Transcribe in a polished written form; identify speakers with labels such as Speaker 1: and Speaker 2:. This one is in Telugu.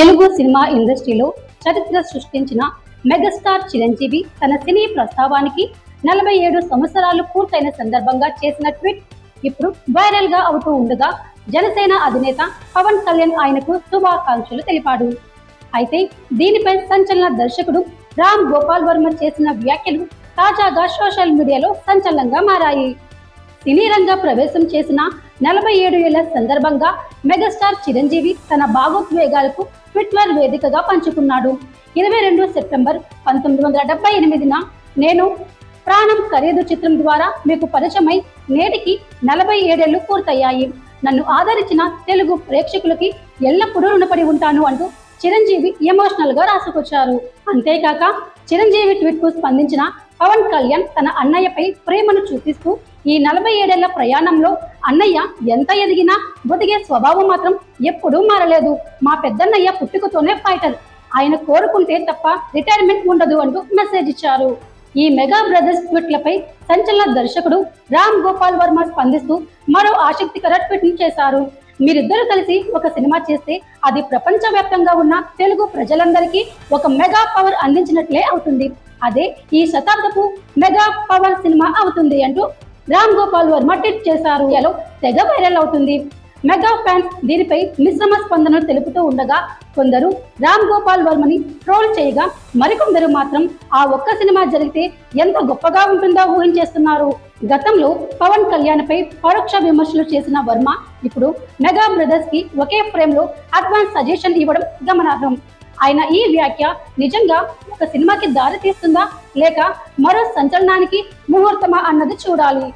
Speaker 1: తెలుగు సినిమా ఇండస్ట్రీలో చరిత్ర సృష్టించిన మెగాస్టార్ చిరంజీవి తన సినీ ప్రస్తావానికి 47 సంవత్సరాలు పూర్తయిన సందర్భంగా చేసిన ట్వీట్ ఇప్పుడు వైరల్ గా అవుతూ ఉండగా జనసేన అధినేత పవన్ కళ్యాణ్ ఆయనకు శుభాకాంక్షలు తెలిపాడు. అయితే దీనిపై సంచలన దర్శకుడు రామ్ గోపాల్ వర్మ చేసిన వ్యాఖ్యలు తాజాగా సోషల్ మీడియాలో సంచలనంగా మారాయి. సినీ రంగ ప్రవేశం చేసిన 47 ఏళ్ల సందర్భంగా మెగాస్టార్ చిరంజీవి తన భావోద్వేగాలకు ట్విట్టర్ వేదికగా పంచుకున్నాడు. 22 సెప్టెంబర్ 1978న నేను ప్రాణం ఖరీదు చిత్రం ద్వారా మీకు పరిచయమై నేటికి 47 ఏళ్లు పూర్తయ్యాయి. నన్ను ఆదరించిన తెలుగు ప్రేక్షకులకి ఎల్లప్పుడూ రుణపడి ఉంటాను అంటూ చిరంజీవి ఎమోషనల్ గా రాసుకొచ్చారు. అంతేకాక చిరంజీవి ట్వీట్ కు స్పందించిన పవన్ కళ్యాణ్ తన అన్నయ్యపై ప్రేమను చూపిస్తూ ఈ 47 ఏళ్ల ప్రయాణంలో అన్నయ్య ఎంత ఎదిగినా బొదిగే స్వభావం మాత్రం ఎప్పుడూ మారలేదు. మా పెద్దన్నయ్య పుట్టుకతోనే ఫైటర్, ఆయన కోరుకుంటే తప్ప రిటైర్మెంట్ ఉండదు అంటూ మెసేజ్ ఇచ్చారు. ఈ మెగా బ్రదర్స్ ట్వీట్లపై సంచలన దర్శకుడు రామ్ గోపాల్ వర్మ స్పందిస్తూ మరో ఆసక్తికర ట్వీట్ చేశారు. మీరిద్దరూ కలిసి ఒక సినిమా చేస్తే అది ప్రపంచవ్యాప్తంగా ఉన్న తెలుగు ప్రజలందరికీ ఒక మెగా పవర్ అందించినట్లే అవుతుంది. అదే ఈ శతాబ్దపు మెగా పవర్ సినిమా అవుతుంది అంటూ రామ్ గోపాల్ వర్మ ట్వీట్ చేశారు. ఎలా తెగ వైరల్ అవుతుంది. మెగా ఫ్యాన్స్ దీనిపై మిశ్రమ స్పందనలు తెలుపుతూ ఉండగా కొందరు రామ్ గోపాల్ వర్మని ట్రోల్ చేయగా మరికొందరు మాత్రం ఆ ఒక్క సినిమా జరిగితే ఎంత గొప్పగా ఉంటుందో ఊహించేస్తున్నారు. గతంలో పవన్ కళ్యాణ్ పై పరోక్ష విమర్శలు చేసిన వర్మ ఇప్పుడు మెగా బ్రదర్స్ కి ఒకే ఫ్రేమ్ లో అడ్వాన్స్ సజెషన్ ఇవ్వడం గమనార్హం. ఆయన ఈ వ్యాఖ్య నిజంగా ఒక సినిమాకి దారి తీస్తుందా లేక మరో సంచలనానికి ముహూర్తమా అన్నది చూడాలి.